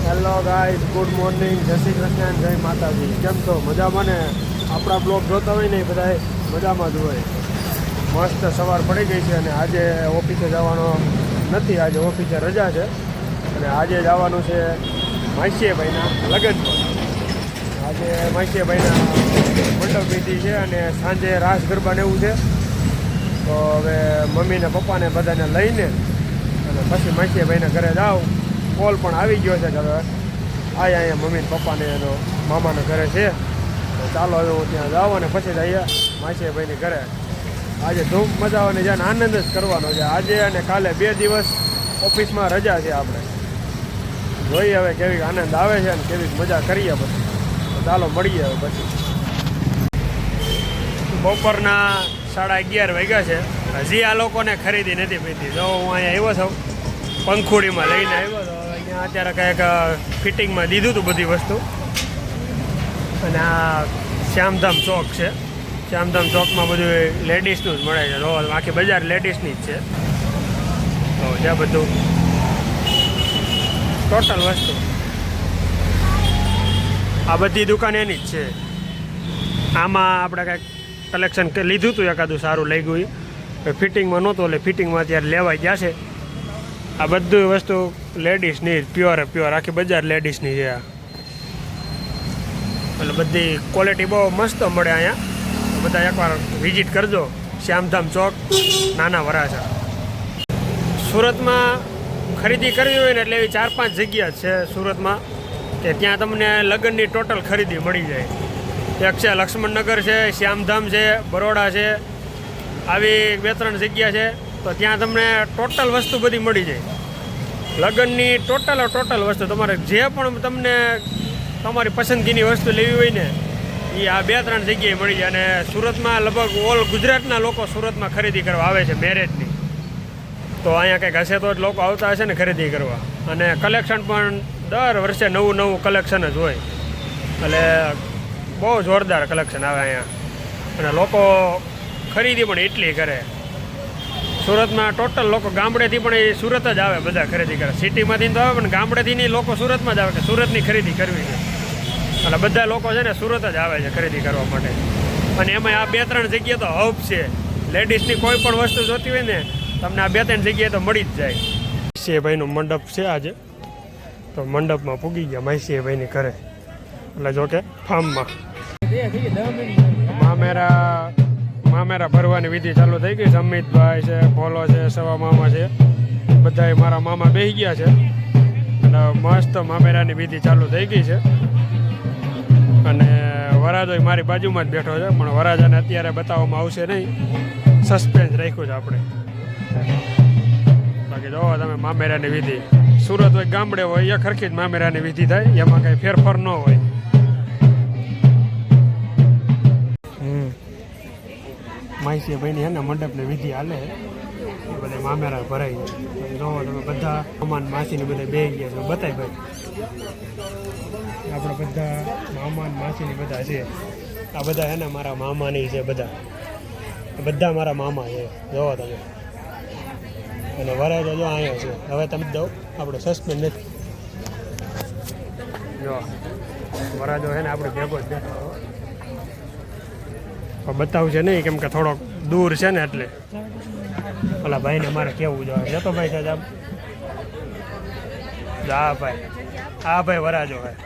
Hello guys, good morning, જય શ્રી કૃષ્ણ, જય માતાજી. કેમ છો? મજામાં ને? આપણા બ્લોગ જોતા હોય ને એ બધા મજામાં જ હોય. મસ્ત સવાર પડી ગઈ છે અને આજે ઓફિસે જવાનો નથી. આજે ઓફિસે રજા છે અને આજે જવાનું છે માસીભાઈના લગ્નમાં. આજે માસીભાઈના મંડપ વિધિ છે અને સાંજે રાસ ગરબા ને એવું છે. તો હવે મમ્મીને પપ્પાને બધાને લઈને અને પછી માસીભાઈના ઘરે જાઉં. કોલ પણ આવી ગયો છે કે હવે અહીંયા મમ્મી પપ્પાને એનો મામાના ઘરે છે. તો ચાલો હવે હું ત્યાં જાઉં અને પછી જઈએ માસીભાઈની ઘરે. આજે ધૂમ મજા આવવાની છે અને આનંદ જ કરવાનો છે. આજે અને કાલે 2 દિવસ ઓફિસમાં રજા છે. આપણે જોઈએ હવે કેવી આનંદ આવે છે અને કેવી મજા કરીએ પછી. તો ચાલો મળીએ હવે પછી. બપોરના 11:30 વાગ્યા છે. હજી આ લોકોને ખરીદી નથી પીધી. જો હું અહીંયા આવ્યો છું, પંખુડીમાં લઈને આવ્યો હતો. અહીંયા અત્યારે કંઈક ફિટિંગમાં દીધું હતું બધી વસ્તુ. અને આ શ્યામધામ ચોક છે. શ્યામધામ ચોકમાં બધું લેડીઝનું જ મળે છે. જો આખી બજાર લેડીઝની જ છે. તો છે બધું ટોટલ વસ્તુ. આ બધી દુકાન એની જ છે. આમાં આપણે કંઈક કલેક્શન લીધું હતું, એકાદું સારું લઈ ગયું. ફિટિંગમાં નહોતું એટલે ફિટિંગમાં અત્યારે લેવાઈ ગયા છે. આ બધું વસ્તુ લેડીઝની પ્યોર આખી બજાર લેડીઝની છે. એટલે બધી ક્વોલિટી બહુ મસ્ત મળે અહીંયા. બધા એકવાર વિઝિટ કરજો. શ્યામધામ ચોક, નાના વરાછા. સુરતમાં ખરીદી કરવી હોય ને એટલે એવી 4-5 જગ્યા છે સુરતમાં કે ત્યાં તમને લગ્નની ટોટલ ખરીદી મળી જાય. એક છે લક્ષ્મણનગર છે, શ્યામધામ છે, બરોડા છે. આવી 2-3 જગ્યા છે. તો ત્યાં તમને ટોટલ વસ્તુ બધી મળી જાય. લગ્નની ટોટલ વસ્તુ તમારે જે પણ તમને તમારી પસંદગીની વસ્તુ લેવી હોય ને એ આ 2-3 જગ્યાએ મળી જાય. અને સુરતમાં લગભગ ઓલ ગુજરાતના લોકો સુરતમાં ખરીદી કરવા આવે છે મેરેજની. તો અહીંયા કંઈક હશે તો જ લોકો આવતા હશે ને ખરીદી કરવા. અને કલેક્શન પણ દર વર્ષે નવું કલેક્શન જ હોય. એટલે બહુ જોરદાર કલેક્શન આવે અહીંયા. અને લોકો ખરીદી પણ એટલી કરે. સુરતમાં ટોટલ લોકો ગામડેથી પણ એ સુરત જ આવે બધા ખરીદી કરે. સિટીમાંથી તો આવે પણ ગામડેથી નહીં, લોકો સુરતમાં જ આવે કે સુરતની ખરીદી કરવી છે. એટલે બધા લોકો છે ને સુરત જ આવે છે ખરીદી કરવા માટે. અને એમાં આ 2-3 જગ્યાએ તો હબ છે. લેડીઝની કોઈ પણ વસ્તુ જોતી હોય ને તમને આ 2-3 જગ્યાએ તો મળી જ જાય. માસીભાઈનું મંડપ છે આજે. તો મંડપમાં પૂગી ગયા માસીભાઈની ઘરે. એટલે જો કે ફાર્મમાં મામેરા ભરવાની વિધિ ચાલુ થઈ ગઈ છે. અમિતભાઈ છે, ભોલો છે, સવા મામા છે, બધા મારા મામા બેસી ગયા છે. અને મસ્ત મામેરાની વિધિ ચાલુ થઈ ગઈ છે. અને વરાજો મારી બાજુમાં જ બેઠો છે, પણ વરાજાને અત્યારે બતાવવામાં આવશે નહીં. સસ્પેન્સ રાખ્યું છે આપણે. બાકી જોવો તમે મામેરાની વિધિ. સુરત હોય ગામડે હોય એ ખરખી જ મામેરાની વિધિ થાય. એમાં કંઈ ફેરફાર ન હોય. માસીભાઈની છે ને મંડપની વિધિ હાલે. એ બધા મામેરા ભરાઈ જાય. જોવો તમે બધા મામા માસીને બધા બે ગયા છે. બતાય ભાઈ આપણે બધા મામા માસીની બધા છે. આ બધા છે ને મારા મામાની છે. બધા મારા મામા છે. જોવો તમે. અને વરાજો જો અહીંયા છે. હવે તમે દો, આપણે સસ્પેન્ડ નથી. જો વરાજો છે ને આપણે ભેગો જ બેઠો. બતાવશે નહીં કેમ કે થોડોક દૂર છે ને એટલે. ઓલા ભાઈને મારે કેવું જોઈએ. જતો ભાઈ સાહેબ. હા ભાઈ વરાજો ભાઈ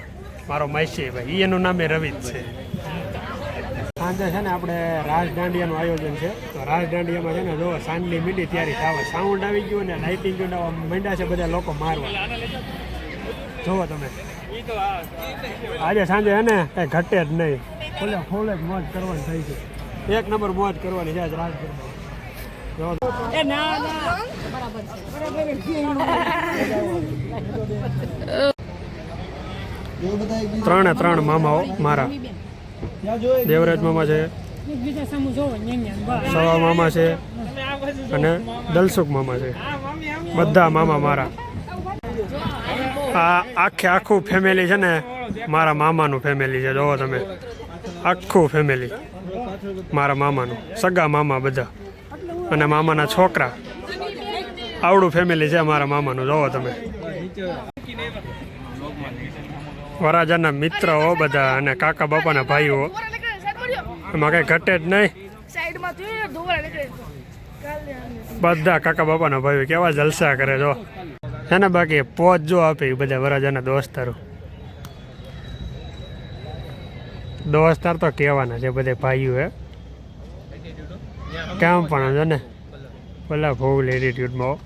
મારો માસી ભાઈ. એનું નામે રવિ જ છે. સાંજે છે ને આપણે રાસ દાંડિયાનું આયોજન છે. તો રાસ દાંડિયામાં છે ને જો સાંજની મીંડી તૈયારી થવા સાઉન્ડ આવી ગયું ને લાઇટિંગ માંડ્યા છે બધા લોકો મારવા. જોવો તમે આજે સાંજે છે ને કંઈ ઘટે જ નહીં. ફોલે મોજ કરવાની થઈ છે. 1 નંબર મોજ કરવાની છે આજ રાત ગરબા. 3 મામાઓ મારા. દેવરાજ મામા છે, સવા મામા છે અને દલસુખ મામા છે. બધા મામા મારા. આ આખું ફેમિલી છે ને મારા મામાનું ફેમિલી છે. જોવો તમે આખું ફેમિલી મારા મામાનું. સગા મામા બધા અને મામાના છોકરા. આવડું ફેમિલી છે મારા મામાનું. જોવો તમે. વરાજાના મિત્ર હો બધા અને કાકા બાપાના ભાઈઓ, એમાં કઈ ઘટે જ નહીં. બધા કાકા બાપાના ભાઈઓ કેવા જલસા કરે જો છે ને. બાકી પોચ જો આપે બધા વરાજાના દોસ્તારો. દોસ્તાર તો કહેવાના છે બધા ભાઈઓ હે. કેમ પણ છે ને પેલા ફૂલ એટીટ્યુડમાં.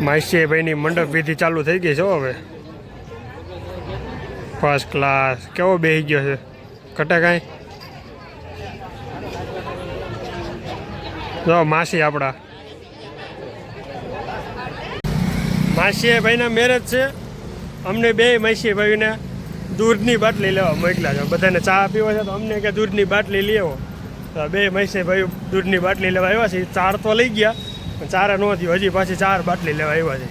માસીએ ભાઈની મંડપ વિધિ ચાલુ થઈ ગઈ છે હવે. ફર્સ્ટ ક્લાસ કેવો બેસી ગયો છે, કટે કાંઈ. જો માસી આપણા માસીએ ભાઈના મેરેજ છે. અમને બે માસીએ ભાઈને દૂધની બાટલી લેવા મોકલ્યા છે. બધાને ચા પીવો છે તો અમને કે દૂધની બાટલી લેવો. તો બે માસીએ ભાઈ દૂધની બાટલી લેવા આવ્યા છે. 4 તો લઈ ગયા પણ 4 ન થયું. હજી પાછી 4 બાટલી લેવા આવ્યા છે.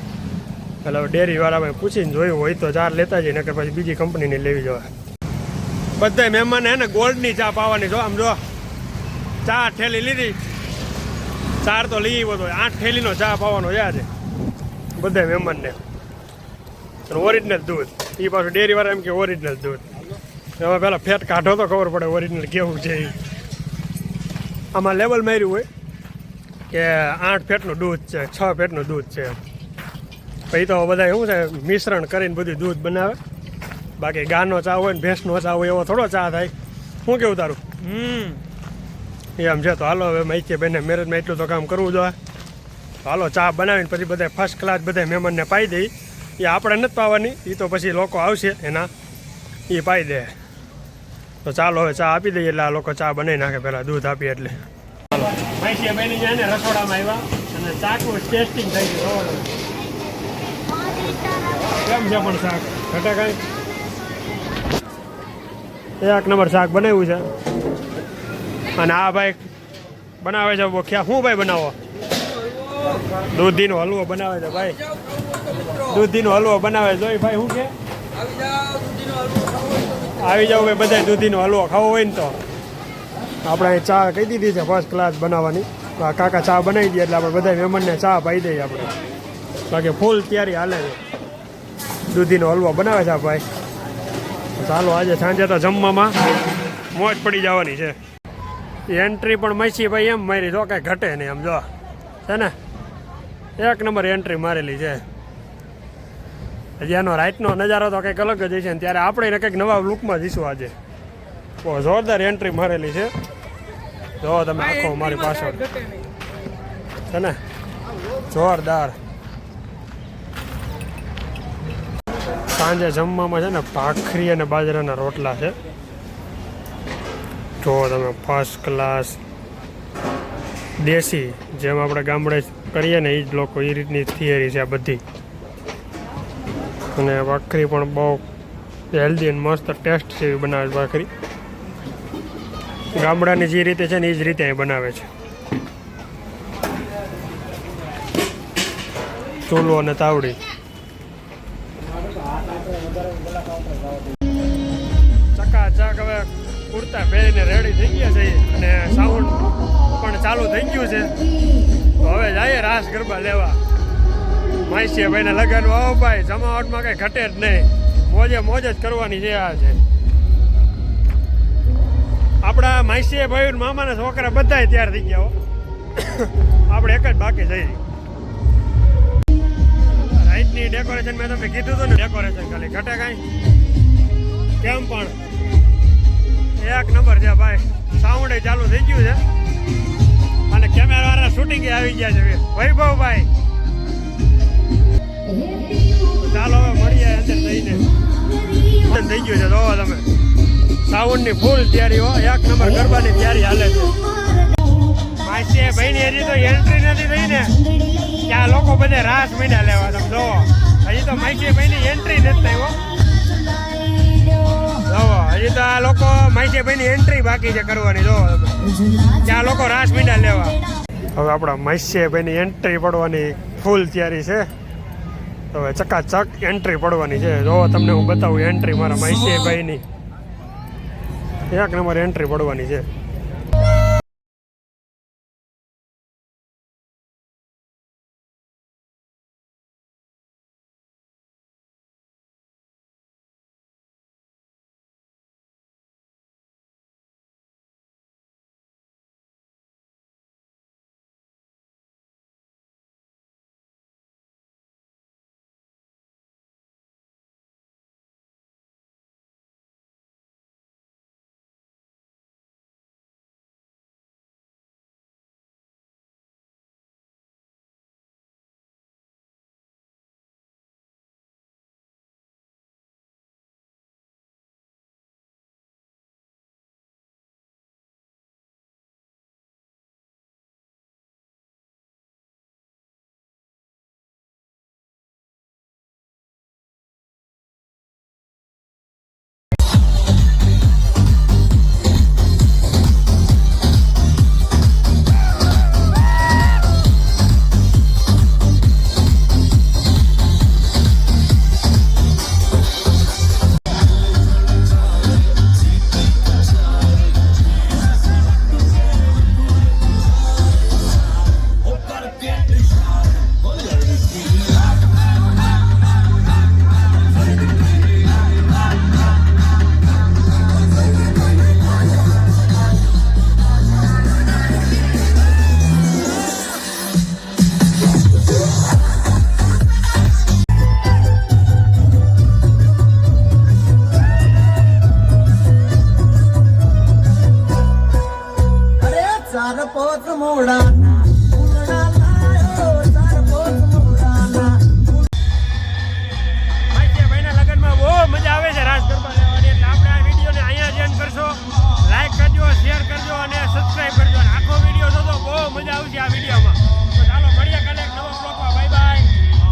એટલે ડેરીવાળામાં પૂછીને જોયું હોય તો 4 લેતા જઈએ, નકર પછી બીજી કંપનીની લેવી જોઈએ. બધા મહેમાન હે ને ગોલ્ડની ચા પાવાની. જો આમ જો 4 થેલી લીધી, 4 તો લઈ આવ્યો તો 8 થેલીનો ચા પાવાનો યાદ છે બધા મહેમાનને. ઓરિજિનલ દૂધ, એ પાછું ડેરીવાળા એમ કે ઓરિજિનલ દૂધ. એમાં પહેલાં ફેટ કાઢો તો ખબર પડે ઓરિજિનલ કેવું છે એ. આમાં લેબલ માર્યું હોય કે 8 ફેટનું દૂધ છે, 6 ફેટનું દૂધ છે. પછી તો બધા શું છે મિશ્રણ કરીને બધું દૂધ બનાવે. બાકી ગાનો ચા હોય ને ભેંસનો ચા હોય એવો થોડો ચા થાય. શું કેવું તારું? એમ છે. તો હાલો હવે માઈકે બેને મેરેજમાં એટલું તો કામ કરવું જોઈએ. હાલો ચા બનાવીને પછી બધા ફર્સ્ટ ક્લાસ બધા મહેમાનને પાઈ દઈ. એ આપણે નથી પાવાની, એ તો પછી લોકો આવશે એના એ પાઈ દે. તો ચાલો હવે ચા આપી દઈએ એટલે આ લોકો ચા બનાવી નાખે પહેલાં દૂધ આપીએ એટલે. માઈકે બેની જાય ને રસોડામાં આવ્યા અને ચાકુ ટેસ્ટિંગ થઈ ગયું. કેમ છે પણ શાક ઘટે કાંઈ? 1 નંબર શાક બનાવ્યું છે. અને આ ભાઈ બનાવે છે શું ભાઈ બનાવો? દૂધીનો હલવો બનાવે છે ભાઈ. દૂધીનો હલવો બનાવે જોઈ ભાઈ. શું કે આવી જાવ ભાઈ બધા દૂધીનો હલવો ખાવો હોય ને તો. આપણે ચા કહી દીધી છે ફર્સ્ટ ક્લાસ બનાવવાની. કાકા ચા બનાવી દઈએ એટલે આપણે બધા મહેમાનને ચા પાઈ દઈએ આપણે. બાકી ફૂલ તૈયારી હાલે છે. દૂધીનો હલવો બનાવે છે ભાઈ. ચાલો આજે સાંજે તો જમવામાં મોજ પડી જવાની છે. એન્ટ્રી પણ માસી ભાઈ એમ મારી જો કાંઈ ઘટે નહીં. આમ જો છે ને 1 નંબર એન્ટ્રી મારેલી છે. હજી એનો રાઈટનો નજારો તો કંઈક અલગ જ છે ને ત્યારે આપણે કંઈક નવા લુકમાં જઈશું આજે. બહુ જોરદાર એન્ટ્રી મારેલી છે. જો તમે આખો મારી પાછળ છે ને જોરદાર. સાંજે જમવામાં છે ને ભાખરી અને બાજરાના રોટલા છે. જો તમે ફર્સ્ટ ક્લાસ દેશી જેમ આપણે ગામડે કરીએ ને એ જ લોકો એ રીતની થિયરી છે આ બધી. અને ભાખરી પણ બહુ હેલ્ધી અને મસ્ત ટેસ્ટ છે એવી બનાવે છે ભાખરી. ગામડાની જે રીતે છે ને એ જ રીતે અહીં બનાવે છે. ચૂલો અને તાવડી. ચકાચક હવે કુર્તા પહેરીને રેડી થઈ ગયા છે અને સાઉન્ડ પણ ચાલુ થઈ ગયું છે. તો હવે જઈએ રાસ ગરબા લેવા. માઈસીએ ભાઈને લગન આવો ભાઈ. જમાવટમાં કંઈ ઘટે જ નહીં. મોજે મોજ જ કરવાની છે. આ છે આપણા માઈસીએ ભાઈ મામાના છોકરા બધા તૈયાર થઈ ગયા હો. આપણે એક જ બાકી જઈએ. રાઈટની ડેકોરેશન મેં તમને કીધું હતું ને ડેકોરેશન ખાલી ઘટે કાંઈ. કેમ પણ 1 નંબર છે ભાઈ. સાઉન્ડ ચાલુ થઈ ગયું છે અને કેમેરાવાળા શૂટિંગ આવી ગયા છે વૈભવભાઈ. ચાલો હવે મળીએ અંદર જઈને. થઈ ગયું છે જોવો તમે. સાઉન્ડની ફૂલ તૈયારી હો. 1 નંબર ગરબાની તૈયારી હાલે છે. માસી ભાઈની હજી તો એન્ટ્રી નથી થઈ ને ત્યાં લોકો બધા રાસ મહિના લેવા. તમે જોવો હજી તો માસી ભાઈની એન્ટ્રી નથી થઈ હો. જોવો હજી તો આ લોકો માસી ભાઈની એન્ટ્રી બાકી છે કરવાની. જોવો તમે ત્યાં લોકો રાસ મહિના લેવા. હવે આપણા માસી ભાઈની એન્ટ્રી પડવાની ફૂલ તૈયારી છે. હવે ચકાચક એન્ટ્રી પડવાની છે. જો તમને હું બતાવું એન્ટ્રી મારા માસી ભાઈની 1 નંબર એન્ટ્રી પડવાની છે.